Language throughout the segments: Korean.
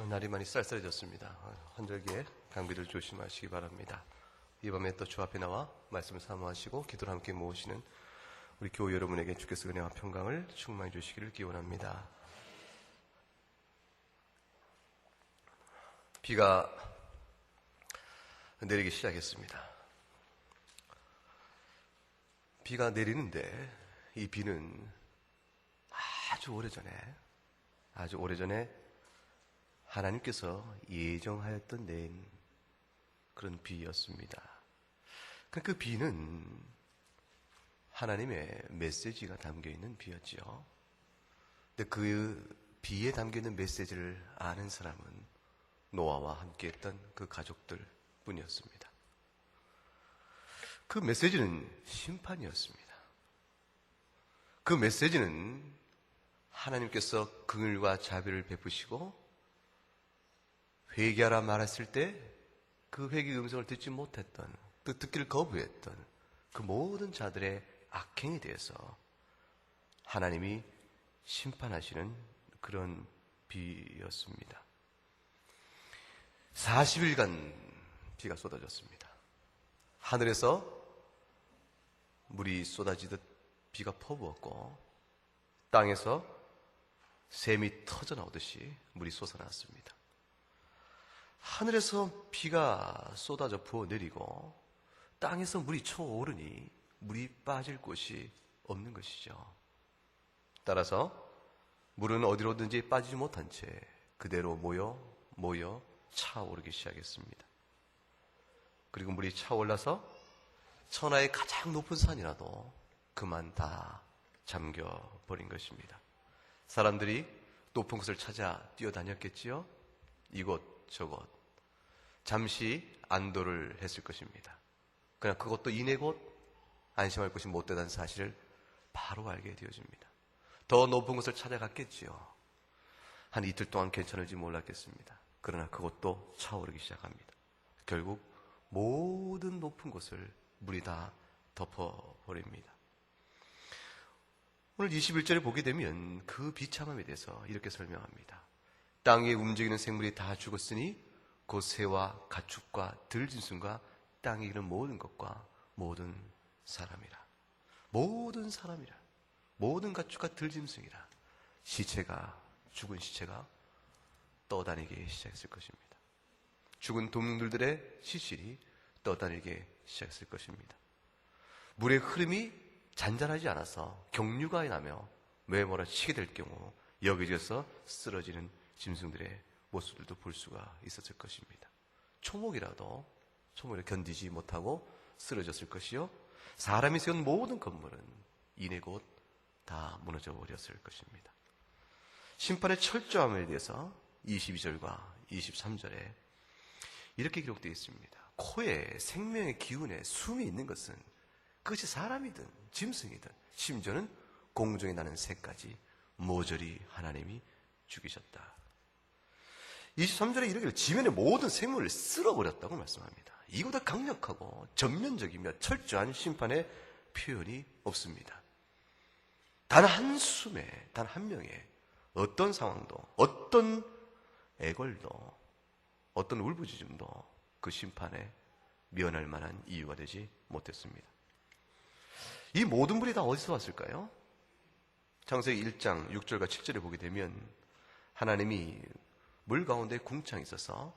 날이 많이 쌀쌀해졌습니다. 환절기에 감기들 조심하시기 바랍니다. 이 밤에 또 주 앞에 나와 말씀을 사모하시고 기도를 함께 모으시는 우리 교우 여러분에게 주께서 은혜와 평강을 충만히 주시기를 기원합니다. 비가 내리기 시작했습니다. 비가 내리는데 이 비는 아주 오래전에 하나님께서 예정하였던 내린 그런 비였습니다. 그 비는 하나님의 메시지가 담겨있는 비였지요. 근데 그 비에 담겨있는 메시지를 아는 사람은 노아와 함께했던 그 가족들 뿐이었습니다. 그 메시지는 심판이었습니다. 그 메시지는 하나님께서 긍휼과 자비를 베푸시고 회개하라 말했을 때 그 회개의 음성을 듣지 못했던, 또 듣기를 거부했던 그 모든 자들의 악행에 대해서 하나님이 심판하시는 그런 비였습니다. 40일간 비가 쏟아졌습니다. 하늘에서 물이 쏟아지듯 비가 퍼부었고 땅에서 샘이 터져 나오듯이 물이 솟아났습니다. 하늘에서 비가 쏟아져 부어 내리고 땅에서 물이 쳐오르니 물이 빠질 곳이 없는 것이죠. 따라서 물은 어디로든지 빠지지 못한 채 그대로 모여 차오르기 시작했습니다. 그리고 물이 차올라서 천하의 가장 높은 산이라도 그만 다 잠겨버린 것입니다. 사람들이 높은 곳을 찾아 뛰어다녔겠지요. 이곳 저곳 잠시 안도를 했을 것입니다. 그러나 그것도 이내 곧 안심할 곳이 못되다는 사실을 바로 알게 되어집니다. 더 높은 곳을 찾아갔겠지요. 한 이틀 동안 괜찮을지 몰랐겠습니다. 그러나 그것도 차오르기 시작합니다. 결국 모든 높은 곳을 물이 다 덮어버립니다. 오늘 21절에 보게 되면 그 비참함에 대해서 이렇게 설명합니다. 땅 위에 움직이는 생물이 다 죽었으니 곧 새와 가축과 들짐승과 땅에 기는 모든 것과 모든 사람이라. 모든 가축과 들짐승이라. 죽은 시체가 떠다니기 시작했을 것입니다. 죽은 동물들의 시신이 떠다니기 시작했을 것입니다. 물의 흐름이 잔잔하지 않아서 경류가 나며 몰아치게 될 경우 여기저기서 쓰러지는 짐승들의 모습들도 볼 수가 있었을 것입니다. 초목을 견디지 못하고 쓰러졌을 것이요, 사람이 세운 모든 건물은 이내 곧 다 무너져 버렸을 것입니다. 심판의 철저함에 대해서 22절과 23절에 이렇게 기록되어 있습니다. 코에 생명의 기운에 숨이 있는 것은 그것이 사람이든 짐승이든 심지어는 공중에 나는 새까지 모조리 하나님이 죽이셨다. 23절에 이르기를 지면의 모든 생물을 쓸어버렸다고 말씀합니다. 이보다 강력하고 전면적이며 철저한 심판의 표현이 없습니다. 단 한숨에, 단 한 명의 어떤 상황도, 어떤 애걸도, 어떤 울부짖음도 그 심판에 면할 만한 이유가 되지 못했습니다. 이 모든 물이 다 어디서 왔을까요? 창세기 1장 6절과 7절에 보게 되면 하나님이 물 가운데 궁창이 있어서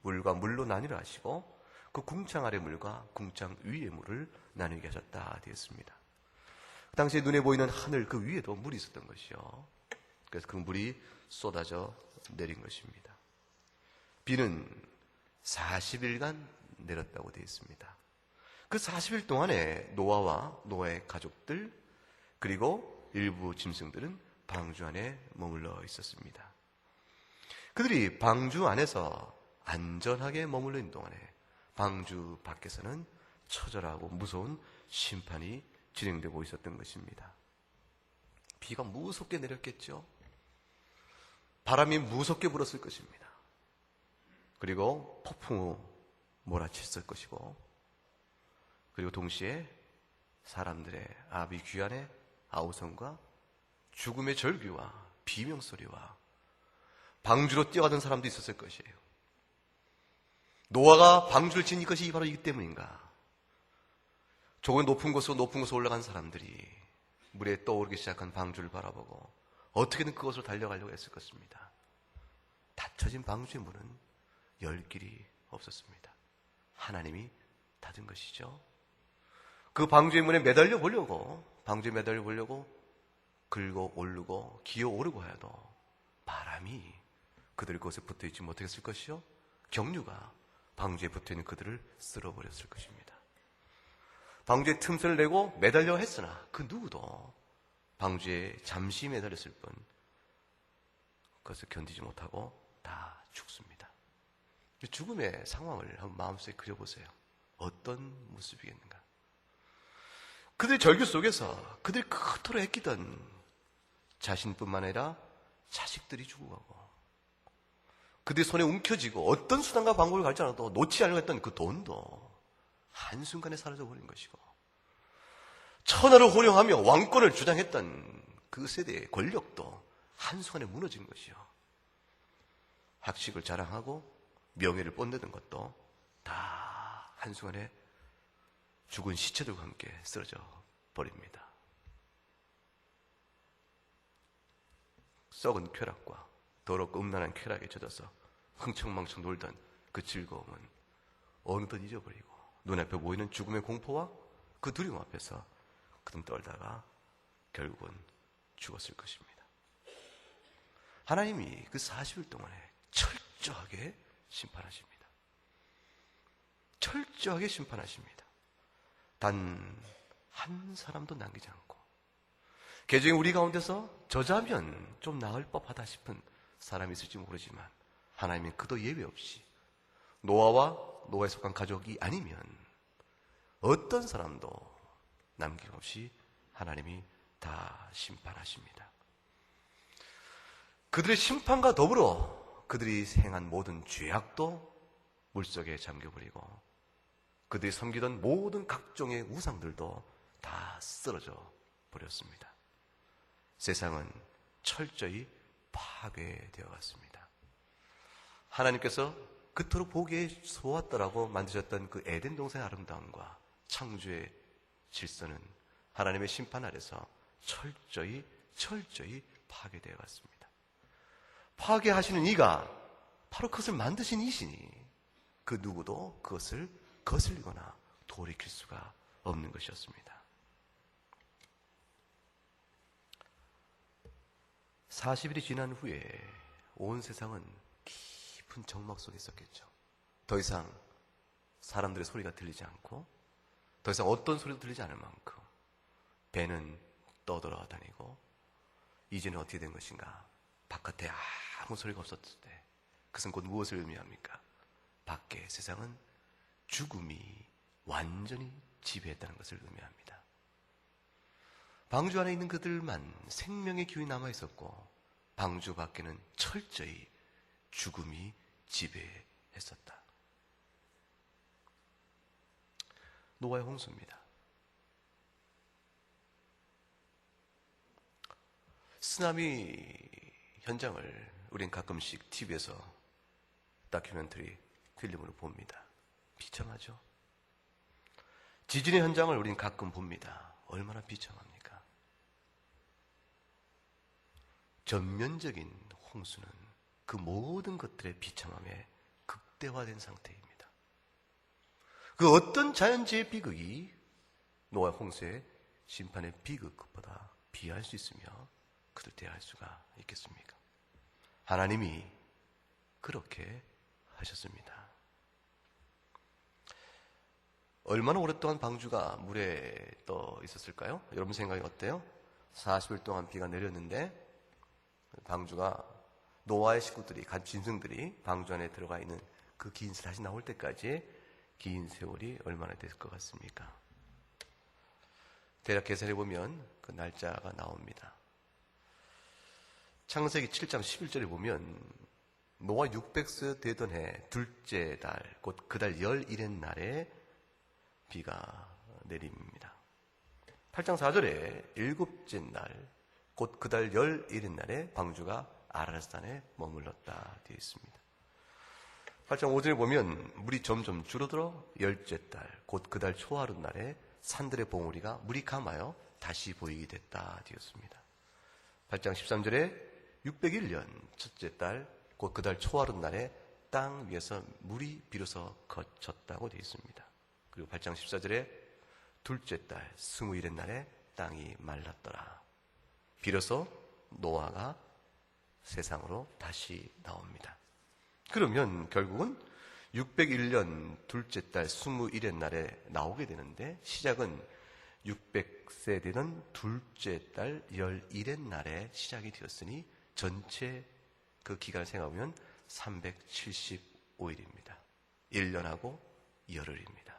물과 물로 나뉘라 하시고 그 궁창 아래 물과 궁창 위의 물을 나누게 하셨다 되었습니다. 그 당시에 눈에 보이는 하늘 그 위에도 물이 있었던 것이요. 그래서 그 물이 쏟아져 내린 것입니다. 비는 40일간 내렸다고 되어 있습니다. 그 40일 동안에 노아와 노아의 가족들 그리고 일부 짐승들은 방주 안에 머물러 있었습니다. 그들이 방주 안에서 안전하게 머물러 있는 동안에 방주 밖에서는 처절하고 무서운 심판이 진행되고 있었던 것입니다. 비가 무섭게 내렸겠죠. 바람이 무섭게 불었을 것입니다. 그리고 폭풍우 몰아쳤을 것이고, 그리고 동시에 사람들의 아비규환의 아우성과 죽음의 절규와 비명소리와 방주로 뛰어가던 사람도 있었을 것이에요. 노아가 방주를 지은 것이 바로 이기 때문인가? 조금 높은 곳으로 올라간 사람들이 물에 떠오르기 시작한 방주를 바라보고 어떻게든 그곳으로 달려가려고 했을 것입니다. 닫혀진 방주의 문은 열 길이 없었습니다. 하나님이 닫은 것이죠. 그 방주의 문에 매달려 보려고 긁어 오르고 기어 오르고 해도 바람이 그들 그곳에 붙어있지 못했을 것이요, 경류가 방주에 붙어있는 그들을 쓸어버렸을 것입니다. 방주에 틈새를 내고 매달려 했으나 그 누구도 방주에 잠시 매달렸을 뿐 그것을 견디지 못하고 다 죽습니다. 죽음의 상황을 한번 마음속에 그려보세요. 어떤 모습이겠는가? 그들의 절규 속에서 그들이 그토록 애끼던 자신뿐만 아니라 자식들이 죽어가고, 그들의 손에 움켜쥐고 어떤 수단과 방법을 갈지 않아도 놓지 않으려고 했던 그 돈도 한순간에 사라져버린 것이고, 천하를 호령하며 왕권을 주장했던 그 세대의 권력도 한순간에 무너진 것이요, 학식을 자랑하고 명예를 뽐내던 것도 다 한순간에 죽은 시체들과 함께 쓰러져 버립니다. 썩은 쾌락과 더럽고 음란한 쾌락에 젖어서 흥청망청 놀던 그 즐거움은 어느덧 잊어버리고 눈앞에 보이는 죽음의 공포와 그 두려움 앞에서 그들 떨다가 결국은 죽었을 것입니다. 하나님이 그 40일 동안에 철저하게 심판하십니다. 철저하게 심판하십니다. 단 한 사람도 남기지 않고, 개중에 우리 가운데서 저자면 좀 나을 법하다 싶은 사람이 있을지 모르지만 하나님은 그도 예외 없이 노아와 노아에 속한 가족이 아니면 어떤 사람도 남김없이 하나님이 다 심판하십니다. 그들의 심판과 더불어 그들이 행한 모든 죄악도 물속에 잠겨버리고 그들이 섬기던 모든 각종의 우상들도 다 쓰러져 버렸습니다. 세상은 철저히 파괴되어 갔습니다. 하나님께서 그토록 보기에 좋았더라고 만드셨던 그 에덴 동산의 아름다움과 창조의 질서는 하나님의 심판 아래서 철저히 파괴되어 갔습니다. 파괴하시는 이가 바로 그것을 만드신 이시니 그 누구도 그것을 거슬리거나 돌이킬 수가 없는 것이었습니다. 40일이 지난 후에 온 세상은 깊은 정막 속에 있었겠죠. 더 이상 사람들의 소리가 들리지 않고 더 이상 어떤 소리도 들리지 않을 만큼 배는 떠돌아다니고, 이제는 어떻게 된 것인가? 바깥에 아무 소리가 없었을 때 그것은 곧 무엇을 의미합니까? 밖에 세상은 죽음이 완전히 지배했다는 것을 의미합니다. 방주 안에 있는 그들만 생명의 기운이 남아있었고 방주 밖에는 철저히 죽음이 지배했었다. 노아의 홍수입니다. 쓰나미 현장을 우린 가끔씩 TV에서 다큐멘터리 필름으로 봅니다. 비참하죠? 지진의 현장을 우린 가끔 봅니다. 얼마나 비참합니까? 전면적인 홍수는 그 모든 것들의 비참함에 극대화된 상태입니다. 그 어떤 자연재해 비극이 노아 홍수의 심판의 비극보다 비할 수 있으며 그들 대할 수가 있겠습니까? 하나님이 그렇게 하셨습니다. 얼마나 오랫동안 방주가 물에 떠 있었을까요? 여러분 생각이 어때요? 40일 동안 비가 내렸는데 방주가, 노아의 식구들이, 간 짐승들이 방주 안에 들어가 있는 그 긴 세 다시 나올 때까지 긴 세월이 얼마나 됐을 것 같습니까? 대략 계산해 보면 그 날짜가 나옵니다. 창세기 7장 11절에 보면 노아 600세 되던 해 둘째 달, 곧 그 달 11의 날에 비가 내립니다. 8장 4절에 일곱째 날, 곧 그 달 11의 날에 방주가 아라рат산에 머물렀다 되어 있습니다. 8장 5절에 보면 물이 점점 줄어들어 열째 달, 곧 그 달 초하룻 날에 산들의 봉우리가 물이 감하여 다시 보이게 됐다 되었습니다. 8장 13절에 601년 첫째 달, 곧 그 달 초하룻 날에 땅 위에서 물이 비로소 거쳤다고 되어 있습니다. 그리고 8장 14절에 둘째 달 20일의 날에 땅이 말랐더라. 비로소 노아가 세상으로 다시 나옵니다. 그러면 결국은 601년 둘째 달 21의 날에 나오게 되는데 시작은 600세 되는 둘째 달 11의 날에 시작이 되었으니 전체 그 기간을 생각하면 375일입니다. 1년하고 열흘입니다.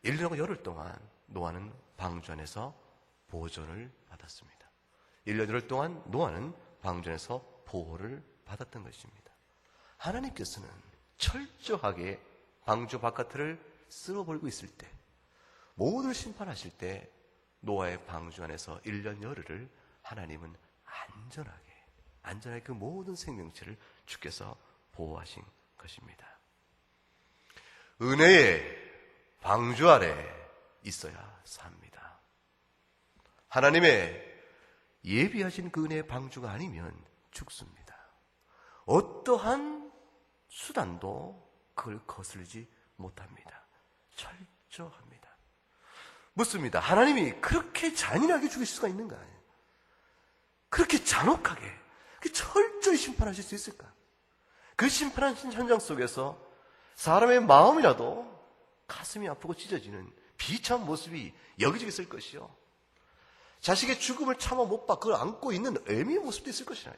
1년하고 열흘 동안 노아는 방주 안에서 보존을 받았습니다. 1년 열흘 동안 노아는 방주 안에서 보호를 받았던 것입니다. 하나님께서는 철저하게 방주 바깥을 쓸어버리고 있을 때, 모두를 심판하실 때 노아의 방주 안에서 1년 열흘을 하나님은 안전하게 그 모든 생명체를 주께서 보호하신 것입니다. 은혜의 방주 아래 있어야 삽니다. 하나님의 예비하신 그 은혜의 방주가 아니면 죽습니다. 어떠한 수단도 그걸 거스르지 못합니다. 철저합니다. 묻습니다. 하나님이 그렇게 잔인하게 죽이실 수가 있는가? 그렇게 잔혹하게, 철저히 심판하실 수 있을까? 그 심판하신 현장 속에서 사람의 마음이라도 가슴이 아프고 찢어지는 비참한 모습이 여기저기 있을 것이요. 자식의 죽음을 참아 못 봐 그걸 안고 있는 애미의 모습도 있을 것이라.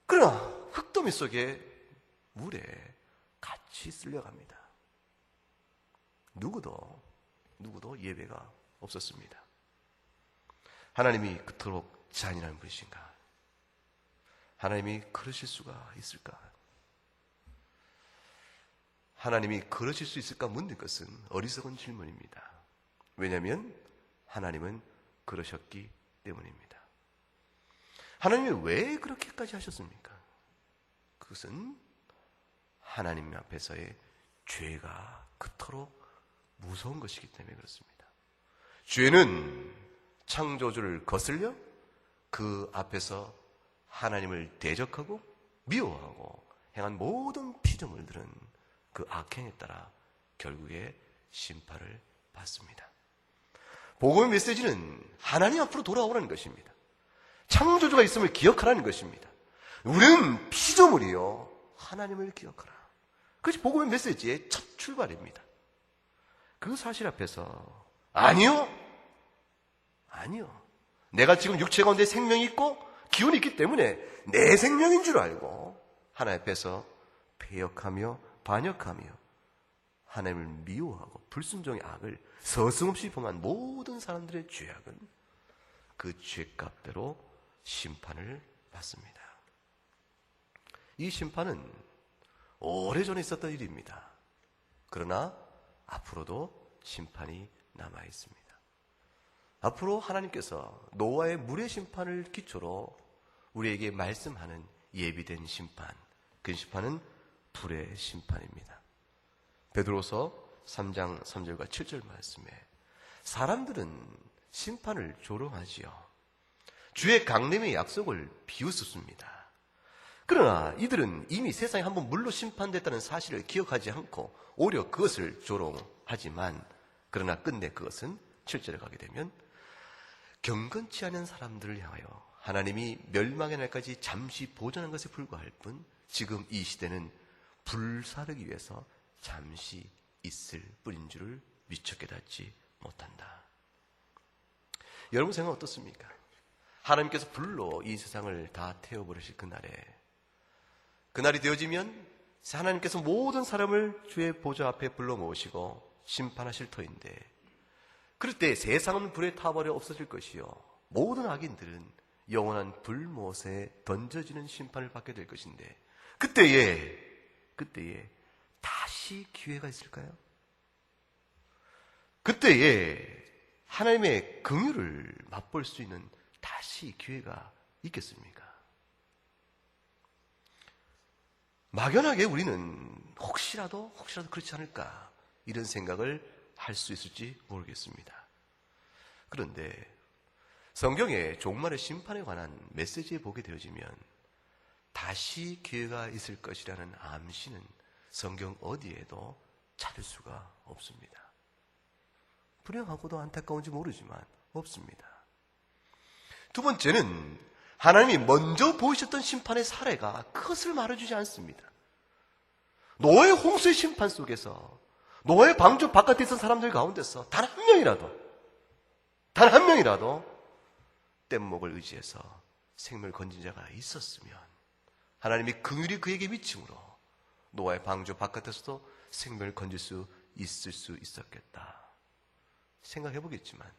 그러나 흙더미 속에 물에 같이 쓸려갑니다. 누구도 예배가 없었습니다. 하나님이 그토록 잔인한 분이신가? 하나님이 그러실 수가 있을까? 하나님이 그러실 수 있을까 묻는 것은 어리석은 질문입니다. 왜냐하면 하나님은 그러셨기 때문입니다. 하나님이 왜 그렇게까지 하셨습니까? 그것은 하나님 앞에서의 죄가 그토록 무서운 것이기 때문에 그렇습니다. 죄는 창조주를 거슬려 그 앞에서 하나님을 대적하고 미워하고 행한 모든 피조물들은 그 악행에 따라 결국에 심판을 받습니다. 복음의 메시지는 하나님 앞으로 돌아오라는 것입니다. 창조주가 있음을 기억하라는 것입니다. 우리는 피조물이요 하나님을 기억하라. 그것이 복음의 메시지의 첫 출발입니다. 그 사실 앞에서 아니요. 내가 지금 육체 가운데 생명이 있고 기운이 있기 때문에 내 생명인 줄 알고 하나님 앞에서 배역하며 반역하며 하나님을 미워하고 불순종의 악을 서슴없이 범한 모든 사람들의 죄악은 그 죄값대로 심판을 받습니다. 이 심판은 오래전에 있었던 일입니다. 그러나 앞으로도 심판이 남아 있습니다. 앞으로 하나님께서 노아의 물의 심판을 기초로 우리에게 말씀하는 예비된 심판, 그 심판은 불의 심판입니다. 베드로서 3장 3절과 7절 말씀에 사람들은 심판을 조롱하지요. 주의 강림의 약속을 비웃습니다. 그러나 이들은 이미 세상에 한번 물로 심판됐다는 사실을 기억하지 않고 오히려 그것을 조롱하지만 그러나 끝내 그것은 7절에 가게 되면 경건치 않은 사람들을 향하여 하나님이 멸망의 날까지 잠시 보존한 것에 불과할 뿐 지금 이 시대는 불사르기 위해서 잠시 있을 뿐인 줄을 미처 깨닫지 못한다. 여러분 생각 어떻습니까? 하나님께서 불로 이 세상을 다 태워버리실 그날이 되어지면 하나님께서 모든 사람을 주의 보좌 앞에 불러 모으시고 심판하실 터인데 그럴 때 세상은 불에 타버려 없어질 것이요 모든 악인들은 영원한 불못에 던져지는 심판을 받게 될 것인데 그때에 다시 기회가 있을까요? 그때에 하나님의 긍휼을 맛볼 수 있는 다시 기회가 있겠습니까? 막연하게 우리는 혹시라도 그렇지 않을까 이런 생각을 할 수 있을지 모르겠습니다. 그런데 성경의 종말의 심판에 관한 메시지에 보게 되어지면 다시 기회가 있을 것이라는 암시는 성경 어디에도 찾을 수가 없습니다. 불행하고도 안타까운지 모르지만 없습니다. 두 번째는 하나님이 먼저 보이셨던 심판의 사례가 그것을 말해주지 않습니다. 노아의 홍수의 심판 속에서 노아의 방주 바깥에 있던 사람들 가운데서 단 한 명이라도 뗏목을 의지해서 생명을 건진 자가 있었으면 하나님이 긍휼히 그에게 미침으로 노아의 방주 바깥에서도 생명을 건질 수 있을 수 있었겠다. 생각해 보겠지만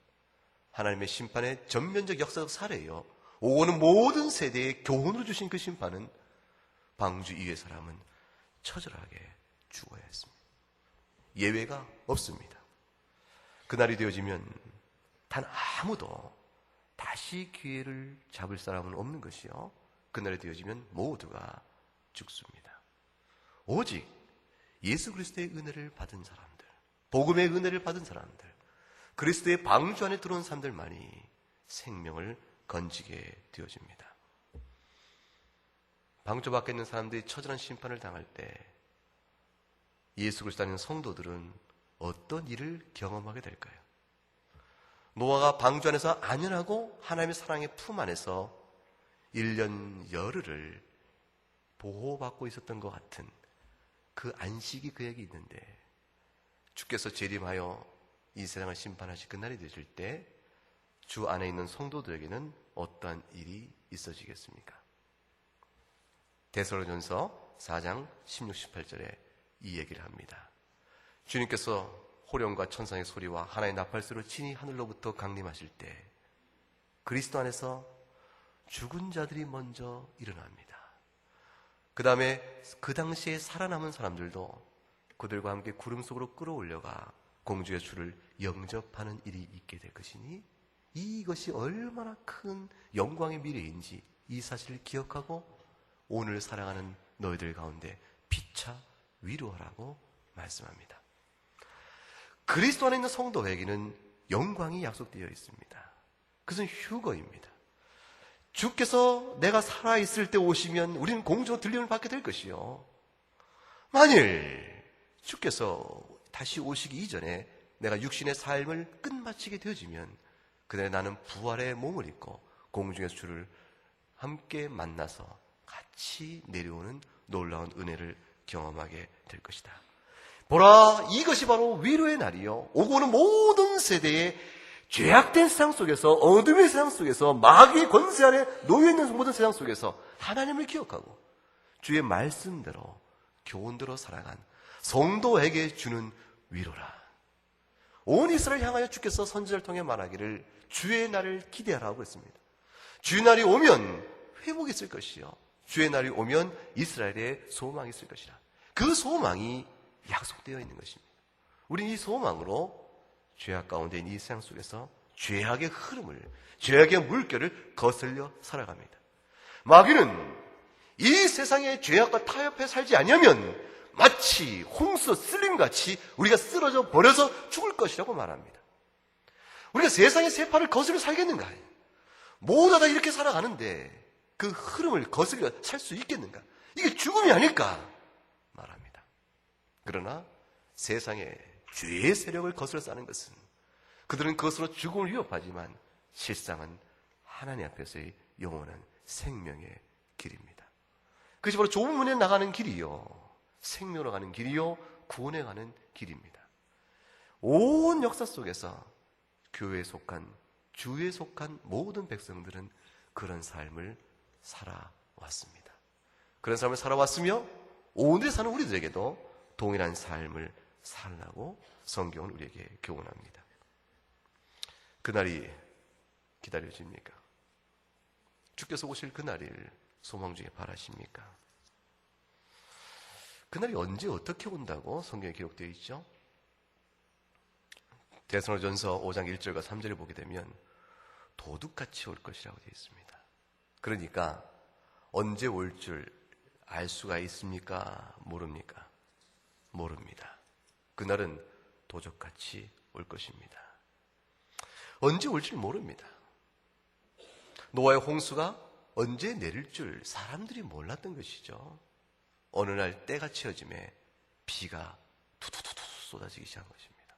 하나님의 심판의 전면적 역사적 사례요, 오고는 모든 세대에 교훈으로 주신 그 심판은 방주 이외의 사람은 처절하게 죽어야 했습니다. 예외가 없습니다. 그날이 되어지면 단 아무도 다시 기회를 잡을 사람은 없는 것이요, 그날이 되어지면 모두가 죽습니다. 오직 예수 그리스도의 은혜를 받은 사람들, 복음의 은혜를 받은 사람들, 그리스도의 방주 안에 들어온 사람들만이 생명을 건지게 되어집니다. 방주 밖에 있는 사람들이 처절한 심판을 당할 때 예수 그리스도 안에 있는 성도들은 어떤 일을 경험하게 될까요? 노아가 방주 안에서 안연하고 하나님의 사랑의 품 안에서 1년 열흘을 보호받고 있었던 것 같은 그 안식이 그에게 있는데 주께서 재림하여 이 세상을 심판하실 그날이 되실 때 주 안에 있는 성도들에게는 어떠한 일이 있어지겠습니까? 데살로니가전서 4장 16, 18절에 이 얘기를 합니다. 주님께서 호령과 천상의 소리와 하나의 나팔소리로 친히 하늘로부터 강림하실 때 그리스도 안에서 죽은 자들이 먼저 일어납니다. 그 다음에 그 당시에 살아남은 사람들도 그들과 함께 구름 속으로 끌어올려가 공주의 주를 영접하는 일이 있게 될 것이니 이것이 얼마나 큰 영광의 미래인지 이 사실을 기억하고 오늘 살아가는 너희들 가운데 피차 위로하라고 말씀합니다. 그리스도 안에 있는 성도에게는 영광이 약속되어 있습니다. 그것은 휴거입니다. 주께서 내가 살아있을 때 오시면 우리는 공주로 들림을 받게 될 것이요, 만일 주께서 다시 오시기 이전에 내가 육신의 삶을 끝마치게 되어지면 그날에 나는 부활의 몸을 입고 공중의 주를 함께 만나서 같이 내려오는 놀라운 은혜를 경험하게 될 것이다. 보라, 이것이 바로 위로의 날이요, 오고 오는 모든 세대의 죄악된 세상 속에서, 어둠의 세상 속에서, 마귀의 권세 아래 놓여있는 모든 세상 속에서 하나님을 기억하고 주의 말씀대로 교훈대로 살아간 성도에게 주는 위로라. 온 이스라엘 향하여 주께서 선지자를 통해 말하기를 주의 날을 기대하라고 했습니다. 주의 날이 오면 회복이 있을 것이요, 주의 날이 오면 이스라엘의 소망이 있을 것이라. 그 소망이 약속되어 있는 것입니다. 우리는 이 소망으로 죄악 가운데 있는 이 세상 속에서 죄악의 흐름을, 죄악의 물결을 거슬려 살아갑니다. 마귀는 이 세상의 죄악과 타협해 살지 않으면 마치 홍수 쓸림같이 우리가 쓰러져 버려서 죽을 것이라고 말합니다. 우리가 세상의 세파를 거슬려 살겠는가? 모두 다 이렇게 살아가는데 그 흐름을 거슬려 살 수 있겠는가? 이게 죽음이 아닐까 말합니다. 그러나 세상의 죄의 세력을 거슬러 사는 것은 그들은 그것으로 죽음을 위협하지만 실상은 하나님 앞에서의 영원한 생명의 길입니다. 그것이 바로 좁은 문에 나가는 길이요, 생명으로 가는 길이요, 구원에 가는 길입니다. 온 역사 속에서 교회에 속한, 주에 속한 모든 백성들은 그런 삶을 살아왔습니다. 그런 삶을 살아왔으며 오늘 사는 우리들에게도 동일한 삶을 살라고 성경은 우리에게 교훈합니다. 그날이 기다려집니까? 주께서 오실 그날을 소망 중에 바라십니까? 그날이 언제 어떻게 온다고 성경에 기록되어 있죠? 데살로니가전서 5장 1절과 3절을 보게 되면 도둑같이 올 것이라고 되어 있습니다. 그러니까 언제 올 줄 알 수가 있습니까? 모릅니까? 모릅니다. 그날은 도적같이 올 것입니다. 언제 올 줄 모릅니다. 노아의 홍수가 언제 내릴 줄 사람들이 몰랐던 것이죠. 어느 날 때가 채어짐에 비가 투투투투 쏟아지기 시작한 것입니다.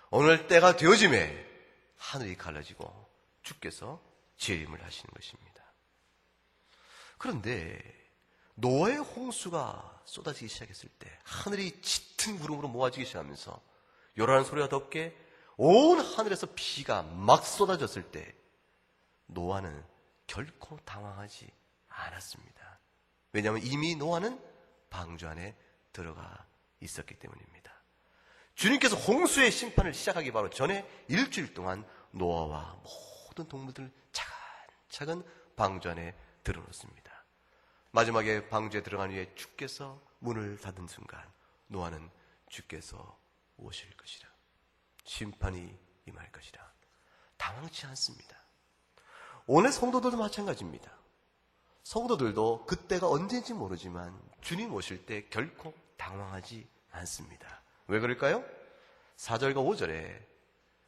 어느 날 때가 되어짐에 하늘이 갈라지고 주께서 재림을 하시는 것입니다. 그런데 노아의 홍수가 쏟아지기 시작했을 때 하늘이 짙은 구름으로 모아지기 시작하면서 요란한 소리가 덮게 온 하늘에서 비가 막 쏟아졌을 때 노아는 결코 당황하지 않았습니다. 왜냐하면 이미 노아는 방주 안에 들어가 있었기 때문입니다. 주님께서 홍수의 심판을 시작하기 바로 전에 일주일 동안 노아와 모든 동물들을 차근차근 방주 안에 들어놓습니다. 마지막에 방주에 들어간 후에 주께서 문을 닫은 순간 노아는 주께서 오실 것이라, 심판이 임할 것이라 당황치 않습니다. 오늘 성도들도 마찬가지입니다. 성도들도 그때가 언제인지 모르지만 주님 오실 때 결코 당황하지 않습니다. 왜 그럴까요? 4절과 5절에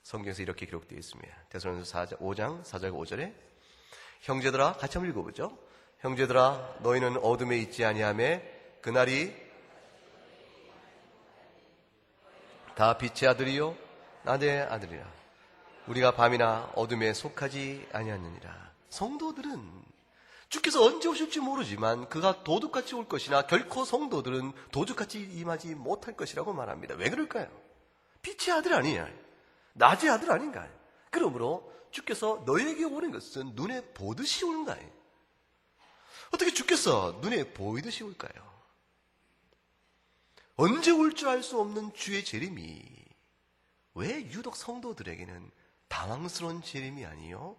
성경에서 이렇게 기록되어 있습니다. 데살로니가서 5장 4절과 5절에 형제들아, 같이 한번 읽어보죠. 형제들아, 너희는 어둠에 있지 아니하며 그날이 다 빛의 아들이요 낮의 아들이라. 우리가 밤이나 어둠에 속하지 아니하느니라. 성도들은 주께서 언제 오실지 모르지만 그가 도둑같이 올 것이나 결코 성도들은 도둑같이 임하지 못할 것이라고 말합니다. 왜 그럴까요? 빛의 아들 아니냐, 낮의 아들 아닌가. 그러므로 주께서 너희에게 오는 것은 눈에 보듯이 오는가. 어떻게 주께서 눈에 보이듯이 올까요? 언제 올 줄 알 수 없는 주의 재림이 왜 유독 성도들에게는 당황스러운 재림이 아니요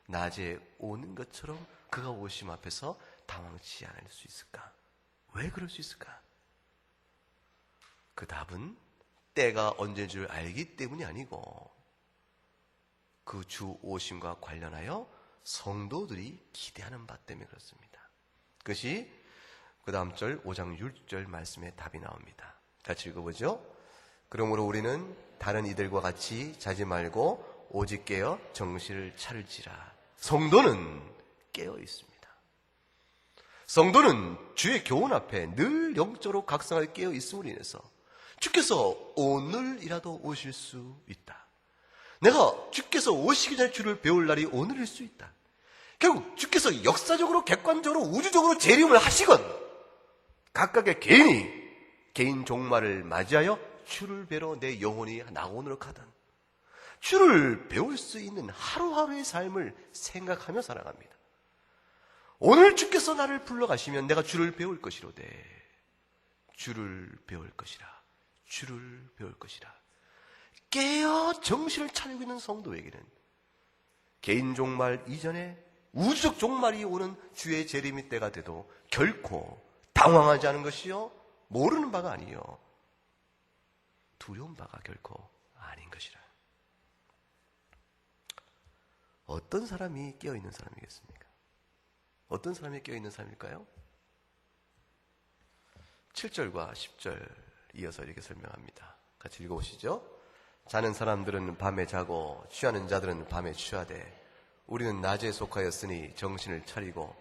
낮에 오는 것처럼 그가 오심 앞에서 당황치 않을 수 있을까? 왜 그럴 수 있을까? 그 답은 때가 언제인 줄 알기 때문이 아니고 그 주 오심과 관련하여 성도들이 기대하는 바 때문에 그렇습니다. 그것이 그 다음 절 5장 6절 말씀에 답이 나옵니다. 같이 읽어보죠. 그러므로 우리는 다른 이들과 같이 자지 말고 오직 깨어 정신을 차릴지라. 성도는 깨어 있습니다. 성도는 주의 교훈 앞에 늘 영적으로 각성하여 깨어 있음으로 인해서 주께서 오늘이라도 오실 수 있다. 내가 주께서 오시기 전에 주를 배울 날이 오늘일 수 있다. 결국 주께서 역사적으로 객관적으로 우주적으로 재림을 하시건 각각의 개인 종말을 맞이하여 주를 뵈러 내 영혼이 낙원으로 가든 주를 배울 수 있는 하루하루의 삶을 생각하며 살아갑니다. 오늘 주께서 나를 불러가시면 내가 주를 배울 것이로되 주를 배울 것이라, 주를 배울 것이라. 깨어 정신을 차리고 있는 성도에게는 개인 종말 이전에 우주적 종말이 오는 주의 재림의 때가 돼도 결코 당황하지 않은 것이요 모르는 바가 아니요 두려운 바가 결코 아닌 것이라. 어떤 사람이 깨어있는 사람이겠습니까? 어떤 사람이 깨어있는 사람일까요? 7절과 10절 이어서 이렇게 설명합니다. 같이 읽어보시죠. 자는 사람들은 밤에 자고 취하는 자들은 밤에 취하되 우리는 낮에 속하였으니 정신을 차리고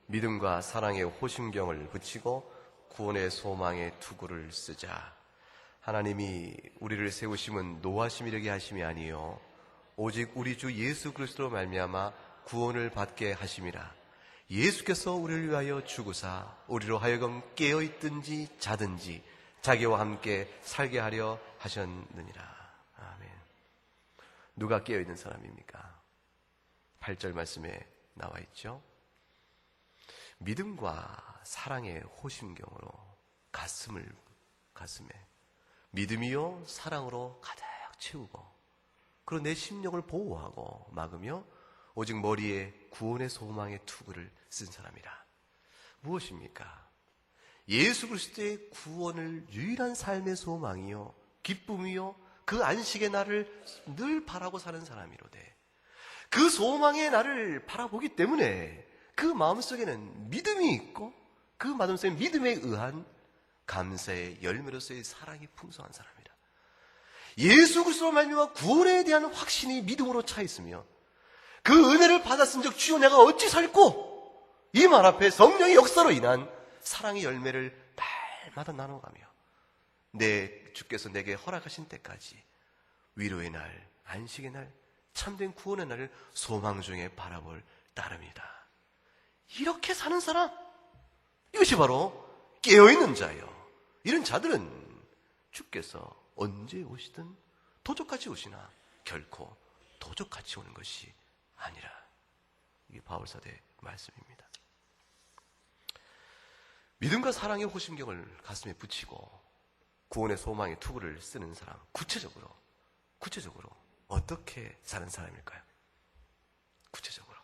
믿음과 사랑의 호심경을 붙이고 구원의 소망의 투구를 쓰자. 하나님이 우리를 세우심은 노하심 이르게 하심이 아니요 오직 우리 주 예수 그리스도로 말미암아 구원을 받게 하심이라. 예수께서 우리를 위하여 죽으사 우리로 하여금 깨어있든지 자든지 자기와 함께 살게 하려 하셨느니라. 아멘. 누가 깨어있는 사람입니까? 8절 말씀에 나와 있죠. 믿음과 사랑의 호심경으로 가슴에 믿음이요 사랑으로 가득 채우고 그리고 내 심령을 보호하고 막으며 오직 머리에 구원의 소망의 투구를 쓴 사람이라. 무엇입니까? 예수 그리스도의 구원을 유일한 삶의 소망이요 기쁨이요 그 안식의 날을 늘 바라고 사는 사람이로되 그 소망의 날을 바라보기 때문에 그 마음속에는 믿음이 있고 그 마음속에 믿음에 의한 감사의 열매로서의 사랑이 풍성한 사람이다. 예수 그리스도로 말미암아 구원에 대한 확신이 믿음으로 차 있으며 그 은혜를 받았은즉 주여 내가 어찌 살고 이 말 앞에 성령의 역사로 인한 사랑의 열매를 날마다 나눠가며 내 주께서 내게 허락하신 때까지 위로의 날, 안식의 날, 참된 구원의 날을 소망 중에 바라볼 따름이다. 이렇게 사는 사람, 이것이 바로 깨어있는 자예요. 이런 자들은 주께서 언제 오시든 도적같이 오시나 결코 도적같이 오는 것이 아니라. 이게 바울사도의 말씀입니다. 믿음과 사랑의 호심경을 가슴에 붙이고 구원의 소망의 투구를 쓰는 사람, 구체적으로 어떻게 사는 사람일까요? 구체적으로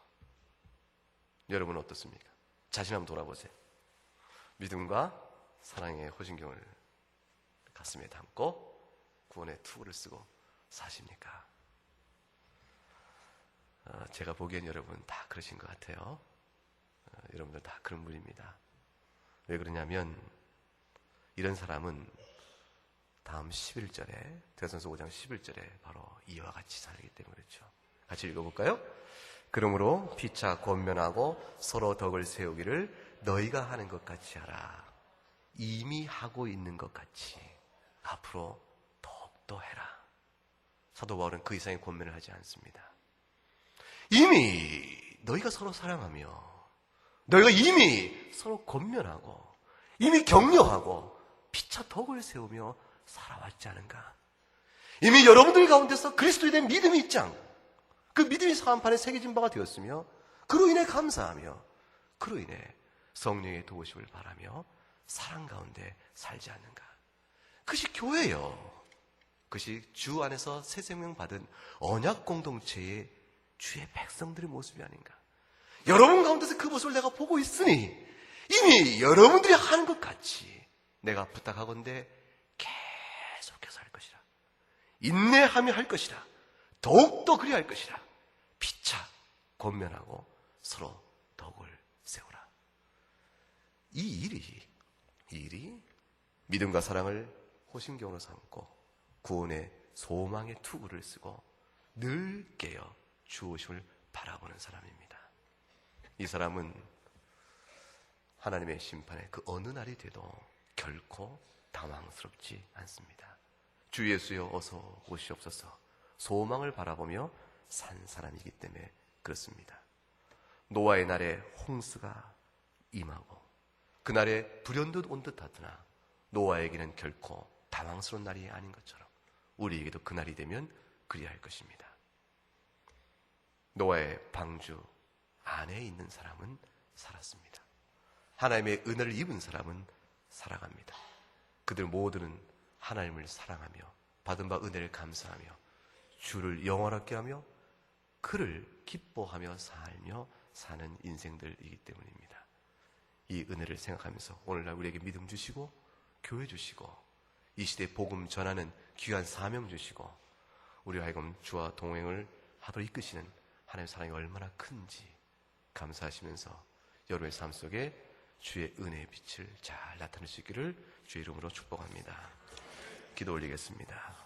여러분은 어떻습니까? 자신 한번 돌아보세요. 믿음과 사랑의 호심경을 가슴에 담고 구원의 투구를 쓰고 사십니까? 제가 보기엔 여러분 다 그러신 것 같아요. 여러분들 다 그런 분입니다. 왜 그러냐면 이런 사람은 다음 11절에 데살로니가서 5장 11절에 바로 이와 같이 살기 때문에 그렇죠. 같이 읽어볼까요? 그러므로 피차 권면하고 서로 덕을 세우기를 너희가 하는 것 같이 하라. 이미 하고 있는 것 같이 앞으로 더욱더 해라. 사도 바울은 그 이상의 권면을 하지 않습니다. 이미 너희가 서로 사랑하며 너희가 이미 서로 권면하고 이미 격려하고 피차 덕을 세우며 살아왔지 않은가? 이미 여러분들 가운데서 그리스도에 대한 믿음이 있지 않고 그 믿음이 사안판에 새겨진 바가 되었으며 그로 인해 감사하며 그로 인해 성령의 도우심을 바라며 사랑 가운데 살지 않는가? 그것이 교회예요. 그것이 주 안에서 새 생명 받은 언약 공동체의 주의 백성들의 모습이 아닌가? 여러분 가운데서 그 모습을 내가 보고 있으니 이미 여러분들이 하는 것 같이 내가 부탁하건대 계속해서 할 것이라. 인내하며 할 것이라. 더욱더 그리할 것이라. 피차 권면하고 서로 덕을 세우라. 이 일이 믿음과 사랑을 호심경으로 삼고 구원의 소망의 투구를 쓰고 늘 깨어 주오심을 바라보는 사람입니다. 이 사람은 하나님의 심판에 그 어느 날이 돼도 결코 당황스럽지 않습니다. 주 예수여 어서 오시옵소서 소망을 바라보며 산 사람이기 때문에 그렇습니다. 노아의 날에 홍수가 임하고 그날에 불현듯 온 듯 하더나 노아에게는 결코 당황스러운 날이 아닌 것처럼 우리에게도 그날이 되면 그리할 것입니다. 노아의 방주 안에 있는 사람은 살았습니다. 하나님의 은혜를 입은 사람은 살아갑니다. 그들 모두는 하나님을 사랑하며 받은 바 은혜를 감사하며 주를 영원하게 하며 그를 기뻐하며 살며 사는 인생들이기 때문입니다. 이 은혜를 생각하면서 오늘날 우리에게 믿음 주시고 교회 주시고 이 시대에 복음 전하는 귀한 사명 주시고 우리와 하여금 주와 동행을 하도록 이끄시는 하나님의 사랑이 얼마나 큰지 감사하시면서 여러분의 삶 속에 주의 은혜의 빛을 잘 나타낼 수 있기를 주의 이름으로 축복합니다. 기도 올리겠습니다.